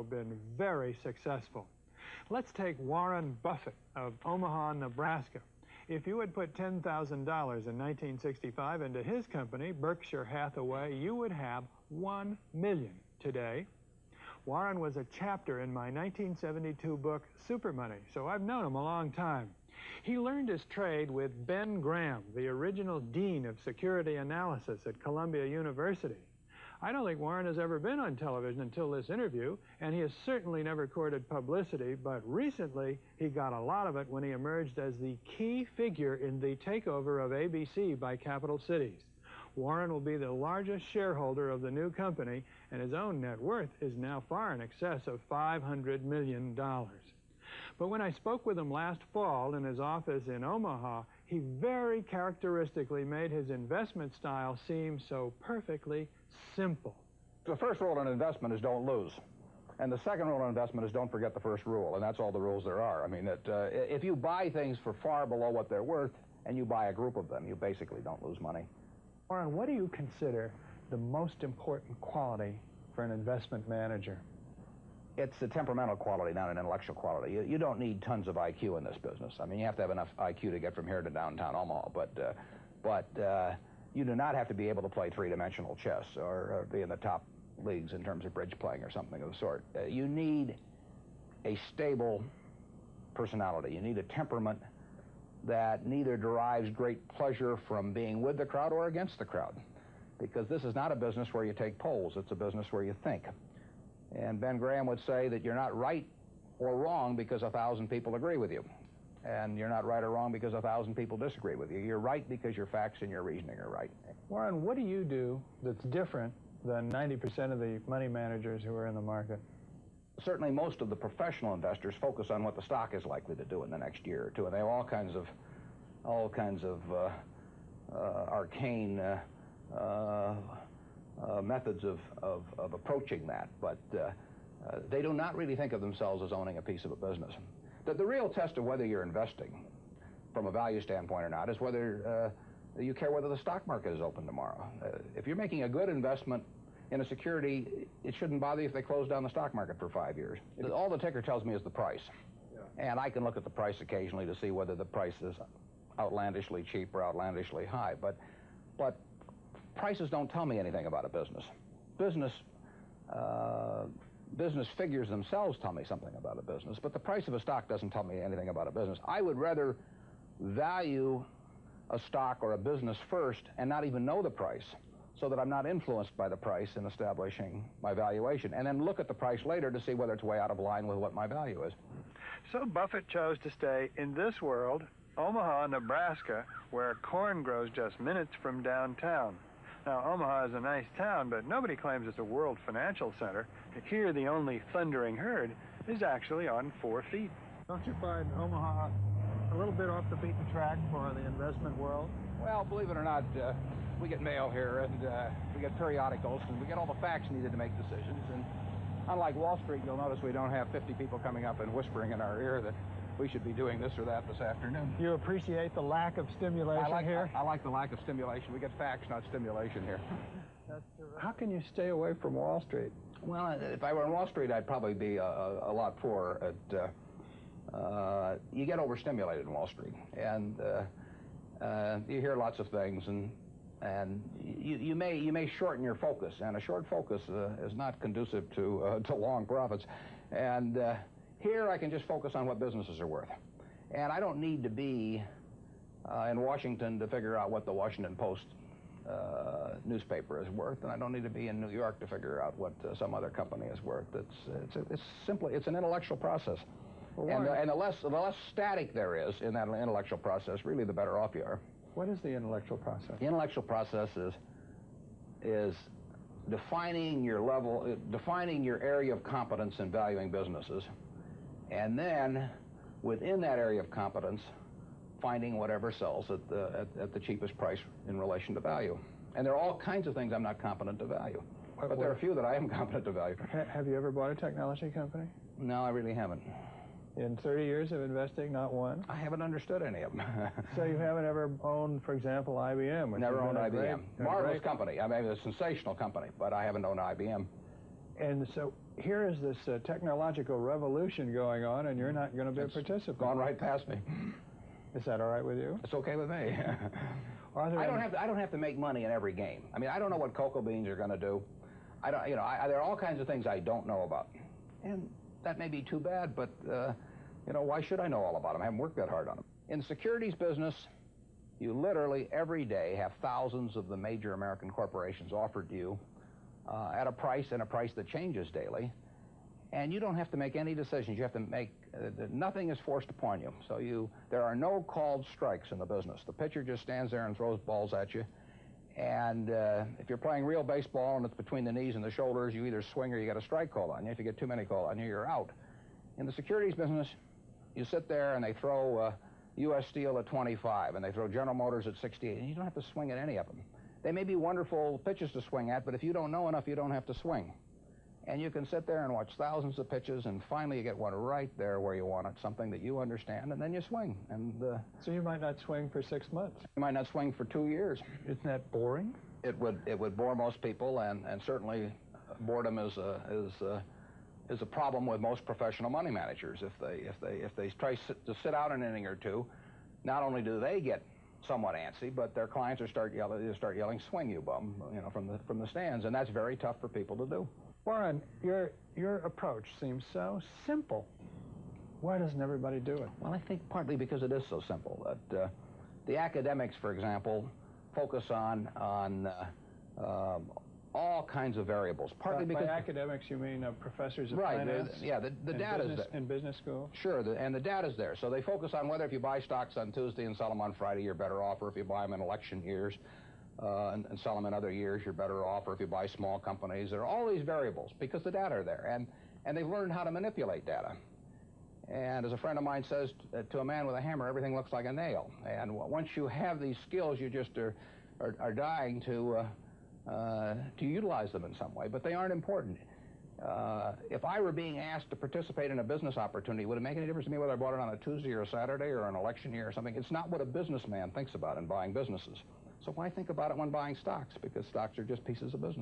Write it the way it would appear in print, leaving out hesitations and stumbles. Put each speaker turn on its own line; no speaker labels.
been very successful. Let's take Warren Buffett of Omaha, Nebraska. If you would put $10,000 in 1965 into his company, Berkshire Hathaway, you would have $1 million today. Warren was a chapter in my 1972 book, Super Money, so I've known him a long time. He learned his trade with Ben Graham, the original dean of security analysis at Columbia University. I don't think Warren has ever been on television until this interview, and he has certainly never courted publicity, but recently he got a lot of it when he emerged as the key figure in the takeover of ABC by Capital Cities. Warren will be the largest shareholder of the new company, and his own net worth is now far in excess of $500 million. But when I spoke with him last fall in his office in Omaha, he very characteristically made his investment style seem so perfectly simple.
The first rule in investment is don't lose. And the second rule in investment is don't forget the first rule, and that's all the rules there are. I mean, if you buy things for far below what they're worth and you buy a group of them, you basically don't lose money.
Warren, what do you consider the most important quality for an investment manager?
It's a temperamental quality, not an intellectual quality. You don't need tons of IQ in this business. I mean, you have to have enough IQ to get from here to downtown Omaha, but you do not have to be able to play three-dimensional chess or be in the top leagues in terms of bridge playing or something of the sort. You need a stable personality. You need a temperament that neither derives great pleasure from being with the crowd or against the crowd, because this is not a business where you take polls. It's a business where you think. And Ben Graham would say that you're not right or wrong because 1,000 people agree with you. And you're not right or wrong because 1,000 people disagree with you. You're right because your facts and your reasoning are right.
Warren, what do you do that's different than 90% of the money managers who are in the market?
Certainly most of the professional investors focus on what the stock is likely to do in the next year or two, and they have all kinds of arcane methods of approaching that, but they do not really think of themselves as owning a piece of a business. The real test of whether you're investing from a value standpoint or not is whether you care whether the stock market is open tomorrow. If you're making a good investment in a security, it shouldn't bother you if they close down the stock market for 5 years. All the ticker tells me is the price. Yeah. And I can look at the price occasionally to see whether the price is outlandishly cheap or outlandishly high, but prices don't tell me anything about a business. Business figures themselves tell me something about a business, but the price of a stock doesn't tell me anything about a business. I would rather value a stock or a business first and not even know the price, so that I'm not influenced by the price in establishing my valuation, and then look at the price later to see whether it's way out of line with what my value is.
So Buffett chose to stay in this world, Omaha, Nebraska, where corn grows just minutes from downtown. Now, Omaha is a nice town, but nobody claims it's a world financial center. Here, the only thundering herd is actually on 4 feet. Don't you find Omaha a little bit off the beaten track for the investment world?
Well, believe it or not, we get mail here, and we get periodicals, and we get all the facts needed to make decisions. And unlike Wall Street, you'll notice we don't have 50 people coming up and whispering in our ear that we should be doing this or that this afternoon.
You appreciate the lack of stimulation here?
I like the lack of stimulation. We get facts, not stimulation here.
That's true. How can you stay away from Wall Street?
Well, if I were on Wall Street, I'd probably be a lot poorer. You get overstimulated in Wall Street, and you hear lots of things, and you may shorten your focus, and a short focus is not conducive to long profits. And here I can just focus on what businesses are worth, and I don't need to be in Washington to figure out what the Washington Post newspaper is worth, and I don't need to be in New York to figure out what some other company is worth. It's an intellectual process. Well, and the less static there is in that intellectual process, really the better off you are.
What is the intellectual process?
The intellectual process is defining your area of competence in valuing businesses, and then within that area of competence, finding whatever sells at the cheapest price in relation to value. And there are all kinds of things I'm not competent to value, but there are a few that I am competent to value.
Have you ever bought a technology company?
No, I really haven't.
In 30 years of investing, not one?
I haven't understood any of them.
So you haven't ever owned, for example, IBM?
Never owned IBM. Marvelous company. I mean, a sensational company, but I haven't owned IBM.
And so here is this technological revolution going on, and you're not going to be a participant.
Gone right past me.
Is that all right with you?
It's okay with me. I don't have to make money in every game. I mean, I don't know what cocoa beans are going to do. There are all kinds of things I don't know about, and that may be too bad. But why should I know all about them? I haven't worked that hard on them. In the securities business, you literally every day have thousands of the major American corporations offered to you at a price that changes daily, and you don't have to make any decisions. You have to make nothing is forced upon you. So there are no called strikes in the business. The pitcher just stands there and throws balls at you, and if you're playing real baseball and it's between the knees and the shoulders, you either swing or you get a strike called on you. If you get too many called on you, you're out. In the securities business, you sit there and they throw U.S. Steel at 25, and they throw General Motors at 68, and you don't have to swing at any of them. They may be wonderful pitches to swing at, but if you don't know enough, you don't have to swing. And you can sit there and watch thousands of pitches, and finally you get one right there where you want it, something that you understand, and then you swing. And
so you might not swing for 6 months.
You might not swing for 2 years.
Isn't that boring?
It would bore most people, and certainly boredom is a problem with most professional money managers. If they try to sit out an inning or two, not only do they get somewhat antsy, but their clients start yelling, "Swing, you bum," from the stands, and that's very tough for people to do.
Warren, your approach seems so simple. Why doesn't everybody do it?
Well, I think partly because it is so simple. That the academics, for example, focus on all kinds of variables. Partly because
by academics you mean professors of finance?
Yeah, the data's there.
In business school?
Sure, and the data's there. So they focus on whether if you buy stocks on Tuesday and sell them on Friday, you're better off, or if you buy them in election years and sell them in other years, you're better off, or if you buy small companies. There are all these variables because the data are there, and they've learned how to manipulate data. And as a friend of mine says, to a man with a hammer, everything looks like a nail. And once you have these skills, you just are dying to utilize them in some way, but they aren't important. If I were being asked to participate in a business opportunity, would it make any difference to me whether I bought it on a Tuesday or a Saturday or an election year or something? It's not what a businessman thinks about in buying businesses. So why think about it when buying stocks? Because stocks are just pieces of business.